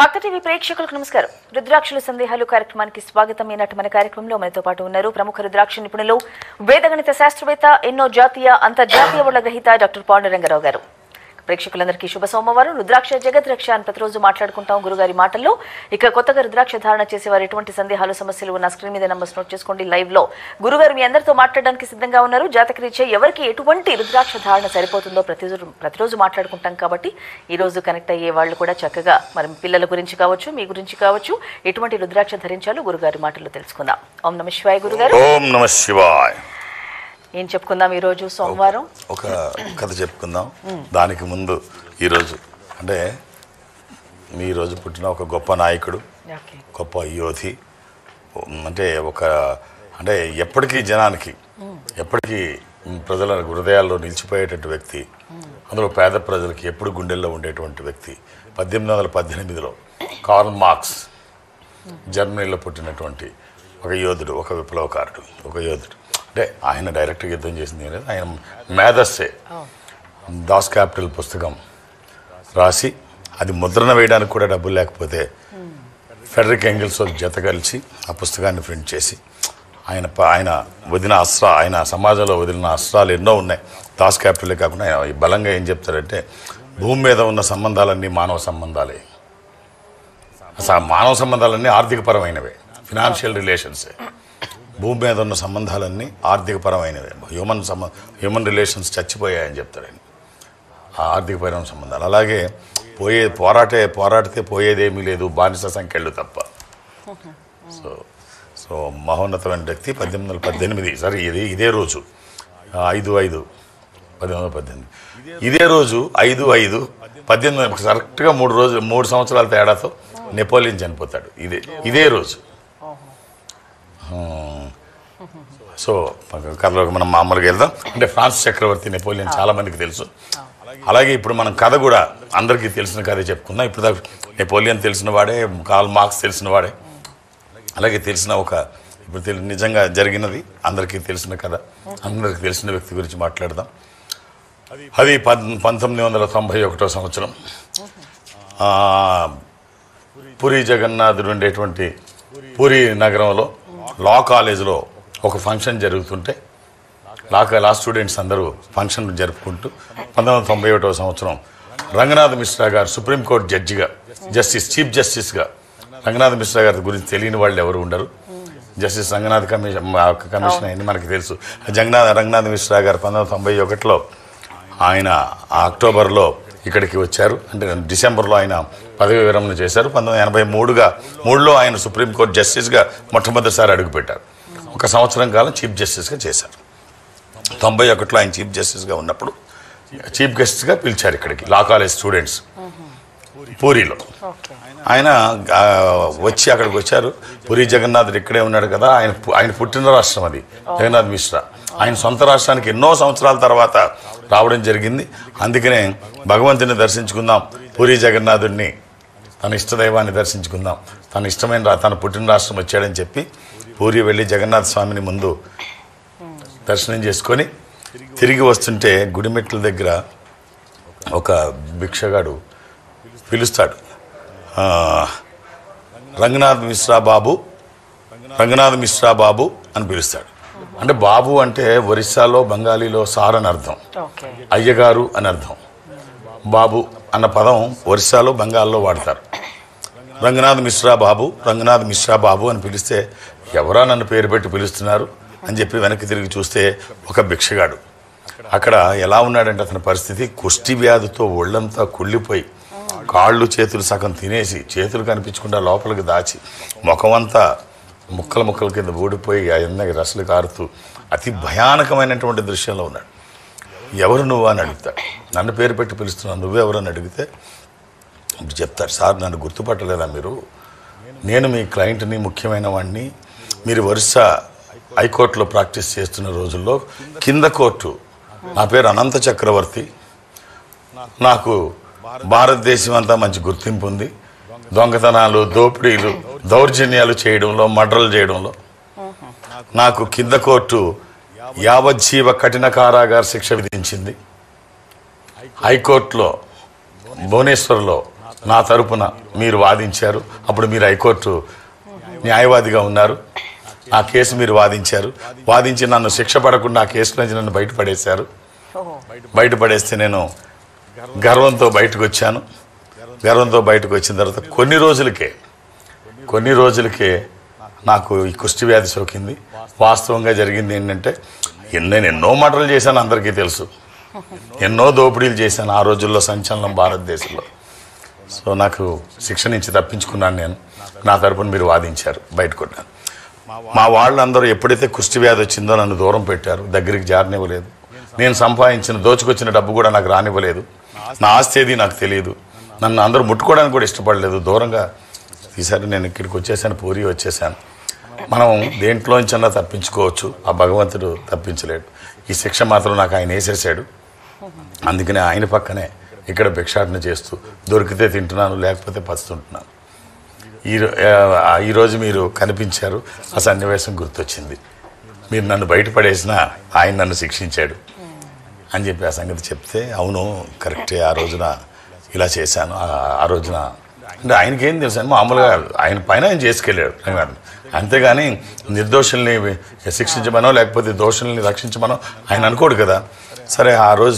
భక్త TV ప్రేక్షకులకు నమస్కారం. రుద్రాక్షల సందేహాలు కార్యక్రమానికి స్వాగతం. ఈనాటి మన కార్యక్రమంలో మనతో పాటు ఉన్నారు ప్రముఖ రుద్రాక్ష నిపుణులు, వేదగణిత శాస్త్రవేత్త, ఎన్నో జాతీయ అంతర్జాతీయ అవార్డుల గ్రహీత డాక్టర్ పాండురంగారావు గారు. ప్రేక్షకులందరికీ శుభ సోమవారం. రుద్రాక్ష జగత్ రక్ష అని ప్రతిరోజు మాట్లాడుకుంటాం గురుగారి మాటల్లో. ఇక కొత్తగా రుద్రాక్ష ధారణ చేసేవారు ఎటువంటి సందేహాలు సమస్యలు ఉన్న స్క్రీన్ మీద నంబర్స్ నోట్ చేసుకోండి. లైవ్ లో గురుగారు మీ అందరితో మాట్లాడడానికి సిద్ధంగా ఉన్నారు. జాతకరీత్యా ఎవరికి ఎటువంటి రుద్రాక్ష ధారణ సరిపోతుందో ప్రతిరోజు మాట్లాడుకుంటాం కాబట్టి ఈ రోజు కనెక్ట్ అయ్యే వాళ్ళు కూడా చక్కగా మరి పిల్లల గురించి కావచ్చు, మీ గురించి కావచ్చు, ఎటువంటి రుద్రాక్ష ధరించాలో గురుగారి మాటల్లో తెలుసుకుందాం. ఓం నమః శివాయ. గురుగారు ఓం నమః శివాయ. ఏం చెప్పుకుందాం ఈరోజు సోమవారం? ఒక కథ చెప్పుకుందాం. దానికి ముందు ఈరోజు అంటే మీ రోజు పుట్టిన ఒక గొప్ప నాయకుడు, గొప్ప యోధి, అంటే అంటే ఎప్పటికీ జనానికి ఎప్పటికీ ప్రజల హృదయాల్లో నిలిచిపోయేటువంటి వ్యక్తి, అందులో పేద ప్రజలకి ఎప్పుడు గుండెల్లో ఉండేటువంటి వ్యక్తి. 1818లో కార్ల్ మార్క్స్ జర్మనీలో పుట్టినటువంటి ఒక యోధుడు, ఒక విప్లవకారుడు, ఒక యోధుడు. అంటే ఆయన డైరెక్ట్గా యుద్ధం చేసింది లేదు, ఆయన మేధస్సే దాస్ క్యాపిటల్ పుస్తకం రాసి అది ముద్రణ వేయడానికి కూడా డబ్బులు లేకపోతే ఫెడరిక్ ఎంగిల్స్ జత కలిసి ఆ పుస్తకాన్ని ప్రింట్ చేసి ఆయన వదిలిన ఆయన సమాజంలో వదిలిన అస్త్రాలు ఎన్నో ఉన్నాయి. దాస్ క్యాపిటలే కాకుండా ఆయన బలంగా ఏం చెప్తారంటే భూమి మీద ఉన్న సంబంధాలన్నీ మానవ సంబంధాలే. అసలు మానవ సంబంధాలన్నీ ఆర్థికపరమైనవే, ఫినాన్షియల్ రిలేషన్సే. భూమి మీద ఉన్న సంబంధాలన్నీ ఆర్థికపరమైనవే. హ్యూమన్ రిలేషన్స్ చచ్చిపోయాయని చెప్తారు ఆయన. ఆ ఆర్థికపరమైన సంబంధాలు అలాగే పోరాడితే పోయేదేమీ లేదు, బానిస సంఖ్యలు తప్ప. సో మహోన్నతమైన వ్యక్తి. 1818 సరే ఇదే రోజు 5/5/1818 ఇదే రోజు 5/5/18 కరెక్ట్గా 3 సంవత్సరాల తేడాతో నెపోలియన్ చనిపోతాడు. ఇదే రోజు. సో కథలోకి మనం మామూలుగా వెళ్దాం. అంటే ఫ్రాన్స్ చక్రవర్తి నెపోలియన్ చాలా మందికి తెలుసు. అలాగే ఇప్పుడు మనం కథ కూడా అందరికీ తెలిసిన కథే చెప్పుకుందాం. ఇప్పుడు నెపోలియన్ తెలిసిన వాడే, కార్ల్ మార్క్స్ తెలిసిన వాడే. అలాగే ఇప్పుడు నిజంగా జరిగినది అందరికీ తెలిసిన కథ, అందరికీ తెలిసిన వ్యక్తి గురించి మాట్లాడదాం. అది 1991 సంవత్సరం పూరి జగన్నాథుడు ఉండేటువంటి పూరి నగరంలో లా కాలేజీలో ఒక ఫంక్షన్ జరుగుతుంటే లా స్టూడెంట్స్ అందరూ ఫంక్షన్ జరుపుకుంటూ 1991 సంవత్సరం రంగనాథ్ మిశ్రా గారు సుప్రీంకోర్టు జడ్జిగా, చీఫ్ జస్టిస్గా రంగనాథ్ మిశ్రా గారి గురించి తెలియని వాళ్ళు ఎవరు ఉండరు. జస్టిస్ రంగనాథ్ కమిషన్ అయింది మనకి తెలుసు. రంగనాథ్ మిశ్రా గారు 1991లో ఆయన అక్టోబర్లో ఇక్కడికి వచ్చారు. అంటే డిసెంబర్లో ఆయన పదవి విరమణ చేశారు. 1983లో ఆయన సుప్రీంకోర్టు జస్టిస్గా మొట్టమొదటిసారి అడుగుపెట్టారు. 1 సంవత్సరం కాలం చీఫ్ జస్టిస్గా చేశారు. 91లో ఆయన చీఫ్ జస్టిస్గా ఉన్నప్పుడు చీఫ్ గెస్ట్గా పిలిచారు ఇక్కడికి లా కాలేజ్ స్టూడెంట్స్ పూరిలో. ఆయన వచ్చి అక్కడికి వచ్చారు. పూరి జగన్నాథుడు ఇక్కడే ఉన్నాడు కదా, ఆయన పుట్టిన రాష్ట్రం అది జగన్నాథ్ మిశ్రా. ఆయన సొంత రాష్ట్రానికి ఎన్నో సంవత్సరాల తర్వాత రావడం జరిగింది. అందుకనే భగవంతుని దర్శించుకుందాం, పూరి జగన్నాథుడిని తన ఇష్టదైవాన్ని దర్శించుకుందాం, తన పుట్టిన రాష్ట్రం వచ్చాడని చెప్పి పూరి వెళ్ళి జగన్నాథ స్వామిని ముందు దర్శనం చేసుకొని తిరిగి వస్తుంటే గుడిమెట్ల దగ్గర ఒక భిక్షగాడు పిలుస్తాడు, రంగనాథ్ మిశ్రా బాబు అని పిలుస్తాడు. అంటే బాబు అంటే ఒరిస్సాలో బెంగాలీలో సార్ అని అర్థం, అయ్యగారు అని అర్థం. బాబు అన్న పదం ఒరిస్సాలో బెంగాల్లో వాడతారు. రంగనాథ్ మిశ్రా బాబు అని పిలిస్తే ఎవరా నన్ను పేరు పెట్టి పిలుస్తున్నారు అని చెప్పి వెనక్కి తిరిగి చూస్తే ఒక భిక్షగాడు. అక్కడ ఎలా ఉన్నాడంటే అతని పరిస్థితి కుష్టి వ్యాధితో ఒళ్ళంతా కుళ్ళిపోయి కాళ్ళు చేతులు సగం తినేసి చేతులు కనిపించకుండా లోపలికి దాచి ముఖమంతా ముక్కల కింద ఊడిపోయి అన్నీ రసలు కారుతూ అతి భయానకమైనటువంటి దృశ్యంలో ఉన్నాడు. ఎవరు నువ్వు అని అడుగుతాడు. నన్ను పేరు పెట్టి పిలుస్తున్నావు, నువ్వెవరు అని అడిగితే ఇప్పుడు చెప్తాడు, సార్ నన్ను గుర్తుపట్టలేదా మీరు? నేను మీ క్లయింట్ని, ముఖ్యమైన వాడిని. మీరు ఒరిస్సా హైకోర్టులో ప్రాక్టీస్ చేస్తున్న రోజుల్లో కింద కోర్టు, నా పేరు అనంత చక్రవర్తి, నాకు భారతదేశం అంతా మంచి గుర్తింపు ఉంది. దొంగతనాలు, దోపిడీలు, దౌర్జన్యాలు చేయడంలో, మర్డర్లు చేయడంలో నాకు కింద కోర్టు యావజ్జీవ కఠిన కారాగార శిక్ష విధించింది. హైకోర్టులో భువనేశ్వర్లో నా తరపున మీరు వాదించారు. అప్పుడు మీరు హైకోర్టు న్యాయవాదిగా ఉన్నారు. ఆ కేసు మీరు వాదించి నన్ను శిక్ష పడకుండా ఆ కేసు నుంచి నన్ను బయటపడేశారు. బయటపడేస్తే నేను గర్వంతో బయటకు వచ్చాను. గర్వంతో బయటకు వచ్చిన తర్వాత కొన్ని రోజులకే నాకు ఈ కుష్టి వ్యాధి సోకింది. వాస్తవంగా జరిగింది ఏంటంటే నేను ఎన్నో మర్డర్లు చేశాను, అందరికీ తెలుసు. ఎన్నో దోపిడీలు చేశాను ఆ రోజుల్లో, సంచలనం భారతదేశంలో. సో నాకు శిక్ష నుంచి తప్పించుకున్నాను నేను. నా తరపున మీరు వాదించారు, బయటకొట్టాను. మా వాళ్ళందరూ ఎప్పుడైతే కుష్టి వ్యాధి వచ్చిందో నన్ను దూరం పెట్టారు, దగ్గరికి జారనివ్వలేదు. నేను దోచుకొచ్చిన డబ్బు కూడా నాకు రానివ్వలేదు. నా ఆస్తి ఏది నాకు తెలియదు. నన్ను అందరూ ముట్టుకోవడానికి కూడా ఇష్టపడలేదు, దూరంగా ఈసారి నేను ఇక్కడికి వచ్చేసాను, పూరి వచ్చేసాను. మనం దేంట్లోంచన్నా తప్పించుకోవచ్చు, ఆ భగవంతుడు తప్పించలేడు. ఈ శిక్ష మాత్రం నాకు ఆయన వేసేసాడు. అందుకనే ఆయన పక్కనే ఇక్కడ భిక్షాటన చేస్తూ దొరికితే తింటున్నాను, లేకపోతే పస్తుంటున్నాను. ఈరోజు మీరు కనిపించారు, ఆ సన్నివేశం గుర్తొచ్చింది. మీరు నన్ను బయటపడేసినా ఆయన నన్ను శిక్షించాడు అని చెప్పి ఆ సంగతి చెప్తే, అవును కరెక్టే, ఆ రోజున ఇలా చేశాను. ఆ రోజున అంటే ఆయనకేం తెలుసు అని మామూలుగా ఆయన పైన ఆయన చేసుకెళ్ళాడు. అంతేగాని నిర్దోషుల్ని శిక్షించమనో లేకపోతే దోషుల్ని రక్షించమనో ఆయన అనుకోడు కదా. సరే, ఆ రోజు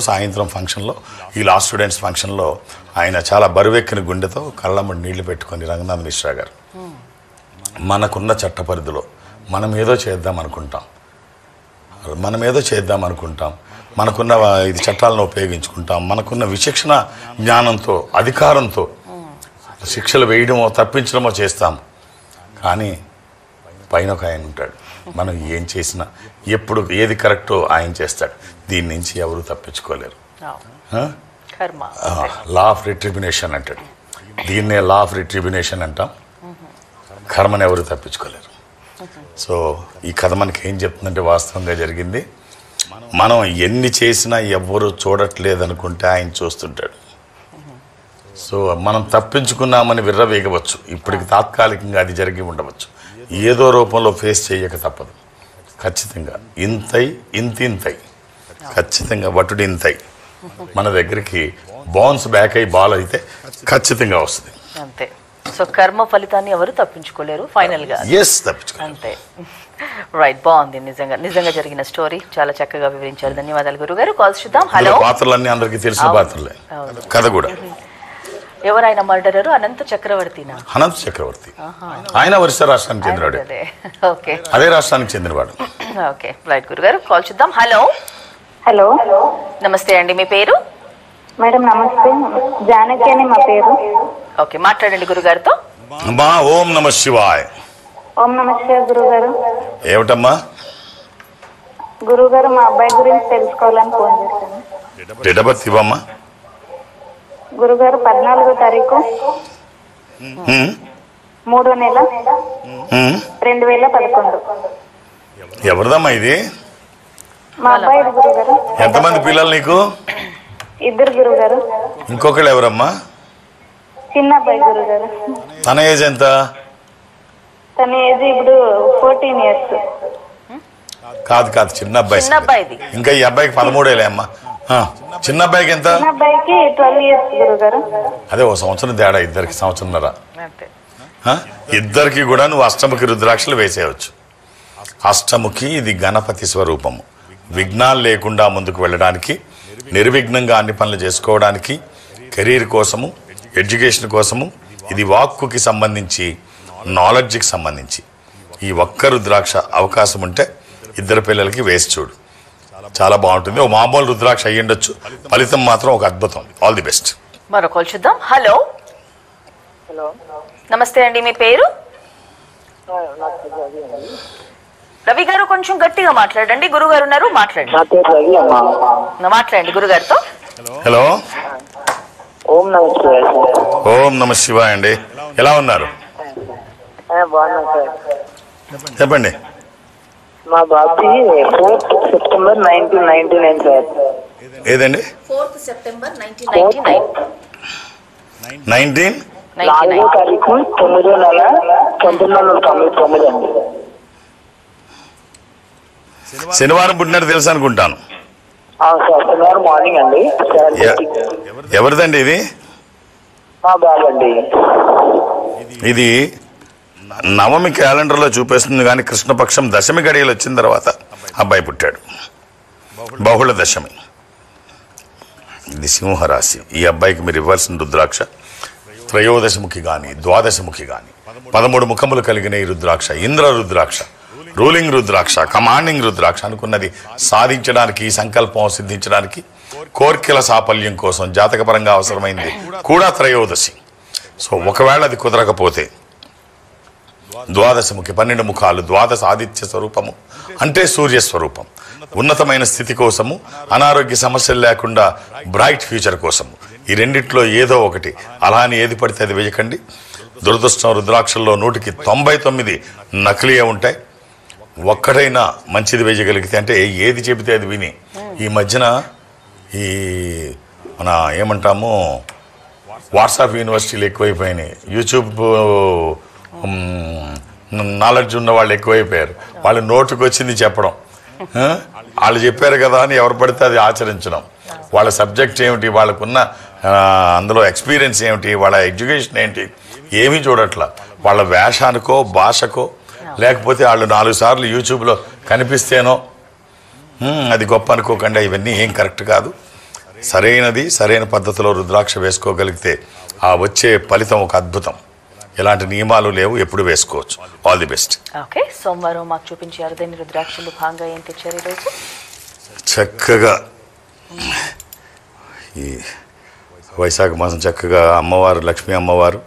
సాయంత్రం ఫంక్షన్లో, ఈ లా స్టూడెంట్స్ ఫంక్షన్లో ఆయన చాలా బరువెక్కిన గుండెతో కళ్ళమ్మడి నీళ్లు పెట్టుకొని, రంగనాథ్ మిశ్రా గారు, మనకున్న చట్ట పరిధిలో మనం ఏదో చేద్దాం అనుకుంటాం, మనకున్న ఇది చట్టాలను ఉపయోగించుకుంటాం, మనకున్న విచక్షణ జ్ఞానంతో, అధికారంతో శిక్షలు వేయడమో తప్పించడమో చేస్తాం. కానీ పైన ఒక ఆయన ఉంటాడు, మనం ఏం చేసినా ఎప్పుడు ఏది కరెక్టో ఆయన చేస్తాడు. దీని నుంచి ఎవరు తప్పించుకోలేరు. లా ఆఫ్ రిట్రిబ్యునేషన్ అంటాడు, దీన్నే లా ఆఫ్ రిట్రిబ్యునేషన్ అంటాం. కర్మను ఎవరు తప్పించుకోలేరు. సో ఈ కథ మనకి ఏం చెప్తుందంటే, వాస్తవంగా జరిగింది. మనం ఎన్ని చేసినా ఎవ్వరూ చూడట్లేదు అనుకుంటే ఆయన చూస్తుంటాడు. సో మనం తప్పించుకున్నామని విర్రవేగవచ్చు, ఇప్పటికి తాత్కాలికంగా అది జరిగి ఉండవచ్చు, ఏదో రూపంలో ఫేస్ చేయక తప్పదు. ఖచ్చితంగా ఇంతై ఖచ్చితంగా వటుడు ఇంతై మన దగ్గరికి బౌన్స్ బ్యాక్ అయ్యి బాల్ అయితే ఖచ్చితంగా వస్తుంది. అంతే. సో కర్మ ఫలితాన్ని ఎవరు తప్పించుకోలేరు ఫైనల్ గా. అంతే. రైట్, బాగుంది. నిజంగా జరిగిన స్టోరీ చాలా చక్కగా వివరించారు. ధన్యవాదాలు గురుగారు. కాల్స్ చూద్దాం. హలో. పాత్రలన్నీ అందరికీ తెలిసిన పాత్రలే, కథ కూడా. ఎవరైనా మర్డరరు? అనంత చక్రవర్తినా? అనంత చక్రవర్తి. ఆయన ఒరిస్సా రాష్ట్రానికి చెందినవాడు. అదే రాష్ట్రానికి చెందినవాడు. ఓకే, రైట్ గురుగారు. కాల్ చూద్దాం. హలో. హలో, నమస్తే అండి, మీ పేరు? మేడం నమస్తే, జానకి అని మా పేరు. ఓకే, మాట్లాడండి గురుగారితో. ఓం నమ శివాయ. ఓం నమ శివాయ గురుగారు. ఏమిటమ్మా? గురుగారు, మా అబ్బాయి గురించి తెలుసుకోవాలని ఫోన్ చేశాను. డేట్ ఆఫ్ బర్త్ ఇవ్వమ్మా. గురుగారు 14వ తారీఖు 3వ నెల 2011. ఎవరిదమ్మా ఇది? మా అబ్బాయి గురుగారు. ఎంతమంది పిల్లలు నీకు? 2 గురుగారు. ఇంకొకళ్ళు ఎవరమ్మా? చిన్న అబ్బాయి గురుగారు. తన ఏజ్ ఎంత? తన ఏజ్ ఇప్పుడు 14 years. కాదు చిన్న అబ్బాయి. ఇంకా ఈ అబ్బాయికి 13 ఏళ్ళే అమ్మా. చిన్న అబ్బాయికి ఎంత? చిన్న అబ్బాయికి 12 years గురుగారు. అదే 1 సంవత్సరం తేడా, ఇద్దరికి 1.5 సంవత్సరం. ఇద్దరికి కూడా నువ్వు అష్టముఖి రుద్రాక్షలు వేసేయవచ్చు. అష్టముఖి ఇది గణపతి స్వరూపము. విఘ్నాలు లేకుండా ముందుకు వెళ్ళడానికి, నిర్విఘ్నంగా అన్ని పనులు చేసుకోవడానికి, కెరీర్ కోసము, ఎడ్యుకేషన్ కోసము, ఇది వాక్కుకి సంబంధించి, నాలెడ్జ్కి సంబంధించి ఈ ఒక్క రుద్రాక్ష అవకాశం ఉంటే 2 పిల్లలకి వేసి చూడు, చాలా బాగుంటుంది. ఒక మామూలు రుద్రాక్ష అయ్యుండొచ్చు, ఫలితం మాత్రం ఒక అద్భుతం. All the best. మరో కాల్ చూద్దాం. హలో. నమస్తే అండి, మీ పేరు? రవి గారు, కొంచెం గట్టిగా మాట్లాడండి. గురుగారు ఉన్నారు, మాట్లాడండి. గురుగారితో. హలో. ఓం నమ శివాయ అండి, ఎలా ఉన్నారు? చెప్పండి. మా బాబుకి 4th September 1999 సార్. ఏదండి? 4th September 1999. 4వ తారీఖు 9వ నెల 1999 అండి. శనివారం పుట్టినట్టు తెలుసు అనుకుంటాను. సార్, శనివారం మార్నింగ్ అండి. ఎవరిదండి ఇది? మా బాబండి. ఇది నవమి క్యాలెండర్లో చూపిస్తుంది, కానీ కృష్ణపక్షం దశమి గడియలు వచ్చిన తర్వాత అబ్బాయి పుట్టాడు. బహుళ దశమి. ఇది సింహరాశి. ఈ అబ్బాయికి మీరు ఇవ్వాల్సిన రుద్రాక్ష త్రయోదశముఖి కానీ ద్వాదశముఖి కానీ 13 ముఖములు కలిగిన ఈ రుద్రాక్ష ఇంద్ర రుద్రాక్ష, రూలింగ్ రుద్రాక్ష, కమాండింగ్ రుద్రాక్ష. అనుకున్నది సాధించడానికి, సంకల్పం సిద్ధించడానికి, కోర్కెల సాఫల్యం కోసం జాతకపరంగా అవసరమైంది కూడా త్రయోదశి. సో ఒకవేళ అది కుదరకపోతే ద్వాదశముఖి 12 ముఖాలు, ద్వాదశ ఆదిత్య స్వరూపము అంటే సూర్య స్వరూపం, ఉన్నతమైన స్థితి కోసము, అనారోగ్య సమస్యలు లేకుండా బ్రైట్ ఫ్యూచర్ కోసము. ఈ రెండిట్లో ఏదో ఒకటి. అలా అని ఏది పడితే అది వేయకండి. దురదృష్టం రుద్రాక్షల్లో 100కి 99 నకిలీయే ఉంటాయి. ఒక్కటైనా మంచిది వేయగలిగితే, అంటే ఏది చెబితే అది విని. ఈ మధ్యన ఈ మన ఏమంటాము వాట్సాప్ యూనివర్సిటీలు ఎక్కువైపోయినాయి, యూట్యూబ్ నాలెడ్జ్ ఉన్న వాళ్ళు ఎక్కువైపోయారు. వాళ్ళు నోటుకు వచ్చింది చెప్పడం, వాళ్ళు చెప్పారు కదా అని ఎవరు పడితే అది ఆచరించడం. వాళ్ళ సబ్జెక్ట్ ఏమిటి, వాళ్ళకున్న అందులో ఎక్స్పీరియన్స్ ఏమిటి, వాళ్ళ ఎడ్యుకేషన్ ఏంటి, ఏమీ చూడట్లా. వాళ్ళ వేషానికో భాషకో, లేకపోతే వాళ్ళు 4 సార్లు యూట్యూబ్లో కనిపిస్తేనో అది గొప్ప అనుకోకుండా. ఇవన్నీ ఏం కరెక్ట్ కాదు. సరైనది సరైన పద్ధతిలో రుద్రాక్ష వేసుకోగలిగితే ఆ వచ్చే ఫలితం ఒక అద్భుతం. ఎలాంటి నియమాలు లేవు, ఎప్పుడు వేసుకోవచ్చు. All the best. ఓకే, సోమవారం మాకు చూపించే అరుదైన రుద్రాక్షలు భాగంగా ఏం తెచ్చారు ఈరోజు? చక్కగా ఈ వైశాఖ మాసం చక్కగా అమ్మవారు, లక్ష్మీ అమ్మవారు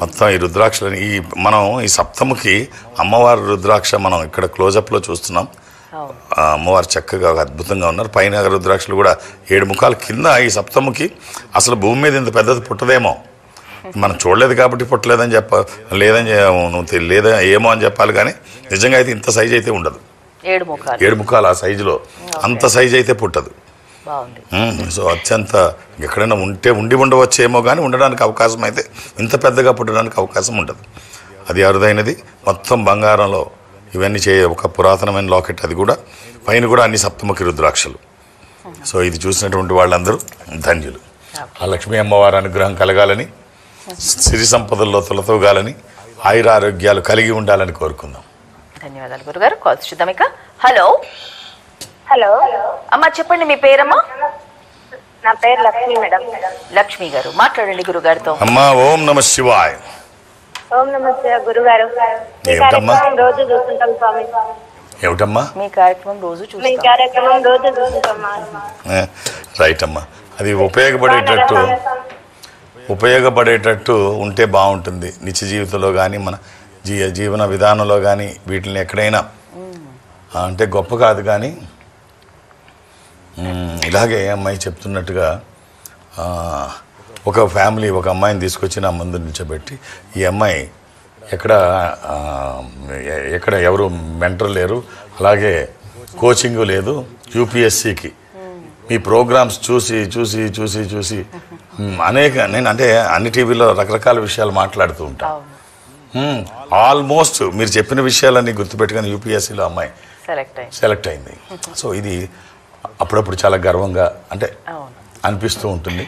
మొత్తం ఈ రుద్రాక్షలని మనం ఈ సప్తముకి అమ్మవారు రుద్రాక్ష మనం ఇక్కడ క్లోజప్లో చూస్తున్నాం. అమ్మవారు చక్కగా అద్భుతంగా ఉన్నారు. పైన రుద్రాక్షలు కూడా 7 ముఖాలు కింద. ఈ సప్తముకి అసలు భూమి మీద ఇంత పెద్దది పుట్టదేమో, మనం చూడలేదు కాబట్టి పుట్టలేదని లేదా ఏమో అని చెప్పాలి. కానీ నిజంగా అయితే ఇంత సైజు అయితే ఉండదు. 7 ముఖాలు ఆ సైజులో అంత సైజు అయితే పుట్టదు. సో అత్యంత ఎక్కడైనా ఉండి ఉండవచ్చేమో, కానీ ఉండడానికి అవకాశం అయితే ఇంత పెద్దగా పుట్టడానికి అవకాశం ఉండదు. అది అరుదైనది. మొత్తం బంగారంలో ఇవన్నీ ఒక పురాతనమైన లాకెట్. అది కూడా పైన కూడా అన్ని సప్తముఖి రుద్రాక్షలు. సో ఇది చూసినటువంటి వాళ్ళందరూ ధన్యులు. ఆ లక్ష్మీ అమ్మవారి అనుగ్రహం కలగాలని, సిరి సంపదల్లో తొలతూగాలని, ఆయురారోగ్యాలు కలిగి ఉండాలని కోరుకుందాం. ధన్యవాదాలు గురుగారు. కాల్స్ చూద్దాం ఇక. హలో హలో అమ్మా, చెప్పండి మీ పేరమ్మా? నా పేరు లక్ష్మి మేడం. లక్ష్మి గారు మాట్లాడండి గురుగారితో. అమ్మా ఓం నమ శివాయ. ఓం నమస్తే గురుగారు. ఏమిటమ్మా? రోజు చూస్తుంటాం స్వామి. ఏమిటమ్మా? మీ కార్యక్రమం రోజు మీ చూస్తాం. కార్యక్రమం రోజు చూస్తుంటాం. రైట్ అమ్మా. అది ఉపయోగపడేటట్టు ఉంటే బాగుంటుంది. నిత్య జీవితంలో కానీ మన జీవన విధానంలో కానీ వీటిని ఎక్కడైనా అంటే గొప్ప కాదు, కానీ ఇలాగే అమ్మాయి చెప్తున్నట్టుగా ఒక ఫ్యామిలీ ఒక అమ్మాయిని తీసుకొచ్చి నా ముందు నిల్చోబెట్టి, ఈ అమ్మాయి ఎక్కడ ఎవరు మెంటర్ లేరు, అలాగే కోచింగ్ లేదు, యూపీఎస్సికి మీ ప్రోగ్రామ్స్ చూసి నేను అంటే అన్ని టీవీలో రకరకాల విషయాలు మాట్లాడుతూ ఉంటాను. ఆల్మోస్ట్ మీరు చెప్పిన విషయాలన్నీ గుర్తుపెట్టుకుని యూపీఎస్సీలో అమ్మాయి సెలెక్ట్ అయింది. సో ఇది అప్పుడప్పుడు చాలా గర్వంగా అంటే అనిపిస్తూ ఉంటుంది.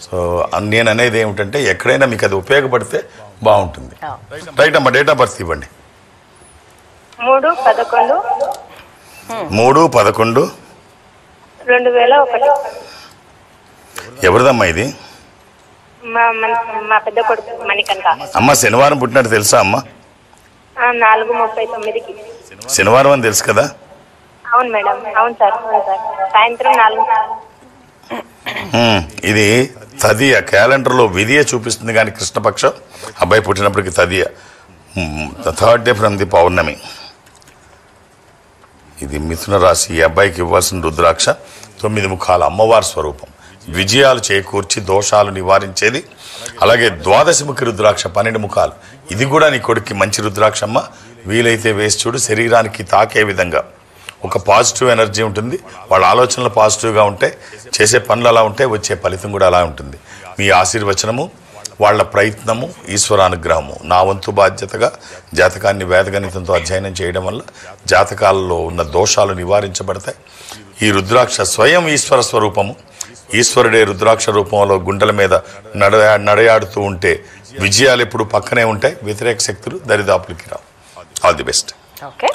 సో నేను అనేది ఏమిటంటే ఎక్కడైనా మీకు అది ఉపయోగపడితే బాగుంటుంది. రైట్ అమ్మా, డేట్ ఆఫ్ బర్త్ ఇవ్వండి. 3/11/2001. ఎవరిదమ్మా ఇది? మా పెద్ద కొడుకు మణికంఠ. అమ్మ శనివారం పుట్టినట్టు తెలుసా అమ్మా? 4:39కి. శనివారం అని తెలుసు కదా? అవును మేడం. అవును సార్. సాయంత్రం 4. ఇది తదియ క్యాలెండర్లో విధియ చూపిస్తుంది, కానీ కృష్ణపక్షం అబ్బాయి పుట్టినప్పటికి తదియ 3rd డే ఫ్రమ్ ది పౌర్ణమి. ఇది మిథున రాశి. ఈ అబ్బాయికి ఇవ్వాల్సిన రుద్రాక్ష 9 ముఖాల అమ్మవారి స్వరూపం, విజయాలు చేకూర్చి దోషాలు నివారించేది. అలాగే ద్వాదశముఖి రుద్రాక్ష 12 ముఖాలు. ఇది కూడా నీ కొడుక్కి మంచి రుద్రాక్షమ్మ. వీలైతే వేసి చూడు. శరీరానికి తాకే విధంగా ఒక పాజిటివ్ ఎనర్జీ ఉంటుంది. వాళ్ళ ఆలోచనలు పాజిటివ్గా ఉంటే, చేసే పనులు అలా ఉంటే, వచ్చే ఫలితం కూడా అలా ఉంటుంది. మీ ఆశీర్వచనము, వాళ్ళ ప్రయత్నము, ఈశ్వరానుగ్రహము నా వంతు బాధ్యతగా జాతకాన్ని వేదగణితంతో అధ్యయనం చేయడం వల్ల జాతకాలలో ఉన్న దోషాలు నివారించబడతాయి. ఈ రుద్రాక్ష స్వయం ఈశ్వర స్వరూపము. ఈశ్వరుడే రుద్రాక్ష రూపంలో గుండెల మీద నడయాడుతూ ఉంటే విజయాలు ఎప్పుడు పక్కనే ఉంటాయి, వ్యతిరేక శక్తులు దరిదాపులకి రావు. All the best. ఓకే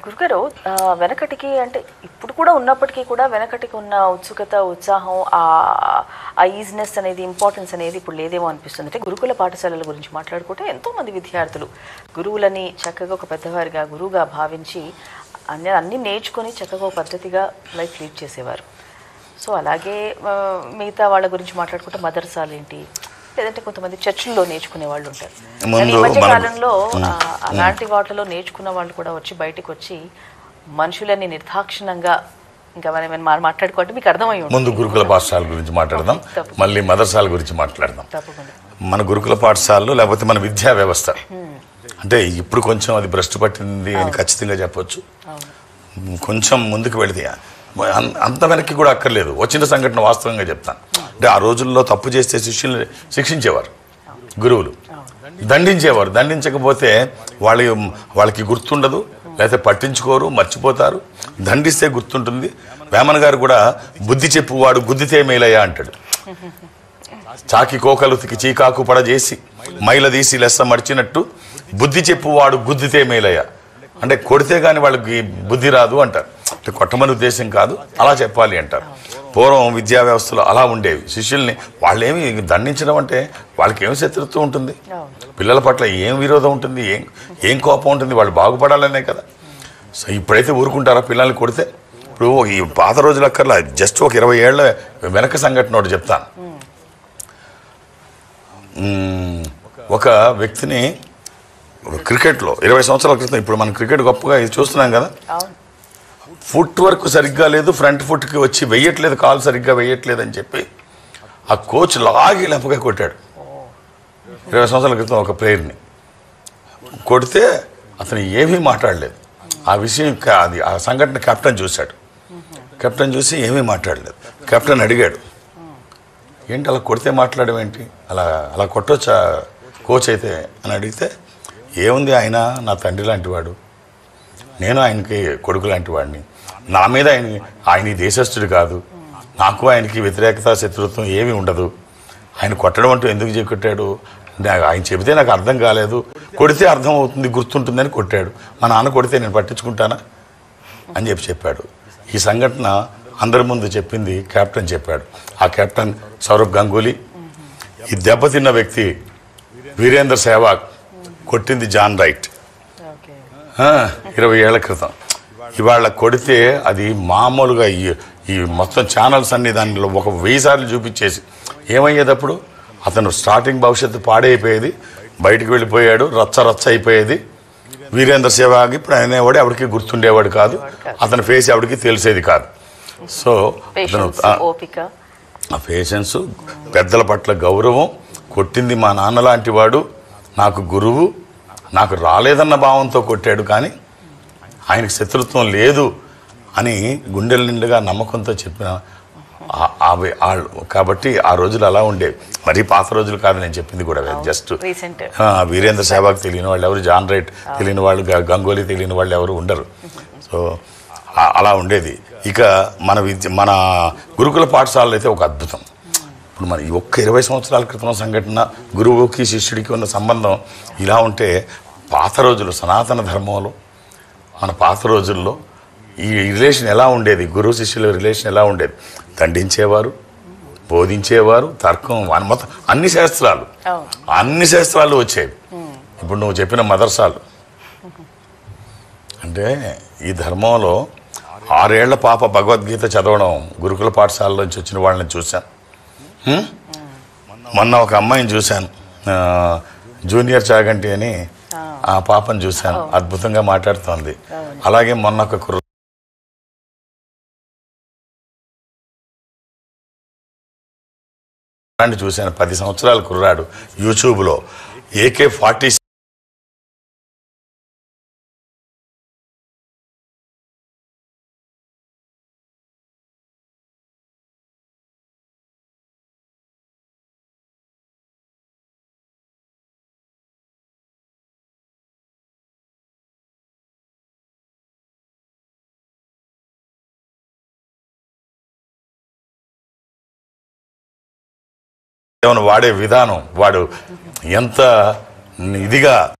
గురుగారు, వెనకటికి అంటే ఇప్పుడు కూడా ఉన్నప్పటికీ కూడా వెనకటికి ఉన్న ఉత్సుకత, ఉత్సాహం, ఆ ఈజినెస్ అనేది, ఇంపార్టెన్స్ అనేది ఇప్పుడు లేదేమో అనిపిస్తుంది. అంటే గురుకుల పాఠశాలల గురించి మాట్లాడుకుంటే ఎంతోమంది విద్యార్థులు గురువులని చక్కగా ఒక పెద్దవారిగా గురువుగా భావించి అన్నీ నేర్చుకొని చక్కగా ఒక పద్ధతిగా లైఫ్ లీడ్ చేసేవారు. సో అలాగే మిగతా వాళ్ళ గురించి మాట్లాడుకుంటే మదర్సాలు ఏంటి, లేదంటే కొంతమంది చర్చిల్లో నేర్చుకునే వాళ్ళు ఉంటారు. ఈ మధ్య కాలంలో అలాంటి వాటిలో నేర్చుకున్న వాళ్ళు కూడా వచ్చి బయటకు వచ్చి మనుషులని నిర్దాక్షిణంగా ఇంకా మనం మాట్లాడుకుంటే మీకు అర్థమై ఉంటుంది. ముందు గురుకుల పాఠశాల గురించి మాట్లాడదాం, మళ్ళీ మదర్సాల గురించి మాట్లాడదాం. తప్పకుండా. మన గురుకుల పాఠశాలలో లేకపోతే మన విద్యా వ్యవస్థ అంటే ఇప్పుడు కొంచెం అది భ్రష్టు పట్టింది అని ఖచ్చితంగా చెప్పొచ్చు. కొంచెం ముందుకు వెళితే అంత వెనక్కి కూడా అక్కర్లేదు. వచ్చిన సంఘటన వాస్తవంగా చెప్తాను. అంటే ఆ రోజుల్లో తప్పు చేస్తే శిష్యుల్ని శిక్షించేవారు గురువులు, దండించేవారు. దండించకపోతే వాళ్ళకి గుర్తుండదు, లేకపోతే పట్టించుకోరు, మర్చిపోతారు. దండిస్తే గుర్తుంటుంది. వేమన గారు కూడా బుద్ధి చెప్పువాడు గుద్దితే మేలయ్యా అంటాడు. చాకి కోకలుతికి చీకాకు పడజేసి మైల తీసి లెస్స మర్చినట్టు బుద్ధి చెప్పువాడు గుద్దితే మేలయ్యా అంటే కొడితే కానీ వాళ్ళకి బుద్ధి రాదు అంటారు. అంటే కొట్టమని ఉద్దేశం కాదు, అలా చెప్పాలి అంటారు. పూర్వం విద్యా వ్యవస్థలో అలా ఉండేవి. శిష్యుల్ని వాళ్ళేమి దండించడం అంటే వాళ్ళకి ఏం శత్రుత్వం ఉంటుంది, పిల్లల పట్ల ఏం విరోధం ఉంటుంది, ఏం కోపం ఉంటుంది, వాళ్ళు బాగుపడాలనే కదా. సో ఇప్పుడైతే ఊరుకుంటారా పిల్లల్ని కొడితే? ఇప్పుడు ఈ పాత రోజుల అక్కర్లా, జస్ట్ ఒక 20 ఏళ్ల వెనక సంఘటన ఒకటి చెప్తాను. ఒక వ్యక్తిని క్రికెట్లో 20 సంవత్సరాల క్రితం, ఇప్పుడు మనం క్రికెట్ గొప్పగా ఇది చూస్తున్నాం కదా, ఫుట్ వర్క్ సరిగ్గా లేదు, ఫ్రంట్ ఫుట్కి వచ్చి వెయ్యట్లేదు, కాలు సరిగ్గా వెయ్యట్లేదు అని చెప్పి ఆ కోచ్ లాగి లెంపగా కొట్టాడు. 20 సంవత్సరాల క్రితం ఒక ప్లేయర్ని కొడితే అతను ఏమీ మాట్లాడలేదు. ఆ విషయం అది ఆ సంఘటన కెప్టెన్ చూశాడు. కెప్టెన్ చూసి ఏమీ మాట్లాడలేదు. కెప్టెన్ అడిగాడు, ఏంటి అలా కొడితే మాట్లాడడం ఏంటి, అలా కొట్టొచ్చా కోచ్ అయితే అని అడిగితే, ఏముంది ఆయన నా తండ్రి లాంటి వాడు, నేను ఆయనకి కొడుకు లాంటి వాడిని, నా మీద ఆయన దేశస్థుడు కాదు, నాకు ఆయనకి వ్యతిరేకత శత్రుత్వం ఏమీ ఉండదు, ఆయన కొట్టడం అంటూ ఎందుకు కొట్టాడు, ఆయన చెబితే నాకు అర్థం కాలేదు, కొడితే అర్థం అవుతుంది గుర్తుంటుందని కొట్టాడు, మా నాన్న కొడితే నేను పట్టించుకుంటానా అని చెప్పాడు. ఈ సంఘటన అందరి ముందు చెప్పింది కెప్టెన్ చెప్పాడు. ఆ కెప్టెన్ సౌరవ్ గంగూలీ. ఈ దెబ్బతిన్న వ్యక్తి వీరేంద్ర సెహ్వాగ్, కొట్టింది జాన్ రైట్ 20 ఏళ్ల క్రితం. ఇవాళ కొడితే అది మామూలుగా ఈ మొత్తం ఛానల్స్ అన్ని దానిలో ఒక 1000 సార్లు చూపించేసి ఏమయ్యేటప్పుడు అతను స్టార్టింగ్ భవిష్యత్తు పాడైపోయేది, బయటికి వెళ్ళిపోయాడు, రచ్చ అయిపోయేది. వీరేంద్ర సెహ్వాగ్ ఇప్పుడు అనేవాడు ఎవరికి గుర్తుండేవాడు కాదు, అతని ఫేస్ ఎవరికి తెలిసేది కాదు. సో ఆ పేషెన్స్, పెద్దల పట్ల గౌరవం, కొట్టింది మా నాన్న లాంటి వాడు, నాకు గురువు, నాకు రాలేదన్న భావంతో కొట్టాడు, కానీ ఆయనకు శత్రుత్వం లేదు అని గుండెల నిండుగా నమ్మకంతో చెప్పిన కాబట్టి ఆ రోజులు అలా ఉండేవి. మరీ పాత రోజులు కాదు నేను చెప్పింది కూడా. జస్ట్ వీరేంద్ర సెహ్వాగ్ తెలియని వాళ్ళు ఎవరు, జాన్ రైట్ తెలియని వాళ్ళు, గంగూలీ తెలియని వాళ్ళు ఎవరు ఉండరు. సో అలా ఉండేది. ఇక మన గురుకుల పాఠశాలలో అయితే ఒక అద్భుతం. ఇప్పుడు మన ఒక్క 20 సంవత్సరాల క్రితం సంఘటన, గురువుకి శిష్యుడికి ఉన్న సంబంధం ఇలా ఉంటే, పాత రోజులు సనాతన ధర్మంలో మన పాత రోజుల్లో ఈ రిలేషన్ ఎలా ఉండేది, గురువు శిష్యుల రిలేషన్ ఎలా ఉండేది? దండించేవారు, బోధించేవారు, తర్కం, మొత్తం అన్ని శాస్త్రాలు వచ్చేవి. ఇప్పుడు నువ్వు చెప్పిన మదర్సాలు అంటే ఈ ధర్మంలో 6 ఏళ్ల పాప భగవద్గీత చదవడం గురుకుల పాఠశాలలోంచి వచ్చిన వాళ్ళని చూశాను. మొన్న ఒక అమ్మాయిని చూశాను, జూనియర్ చాగంటి అని, ఆ పాపను చూశాను, అద్భుతంగా మాట్లాడుతోంది. అలాగే మొన్న ఒక కుర్రాడిని చూశాను, 10 సంవత్సరాల కుర్రాడు, యూట్యూబ్లో AK-47 వాడే విధానం వాడు ఎంత ఇదిగా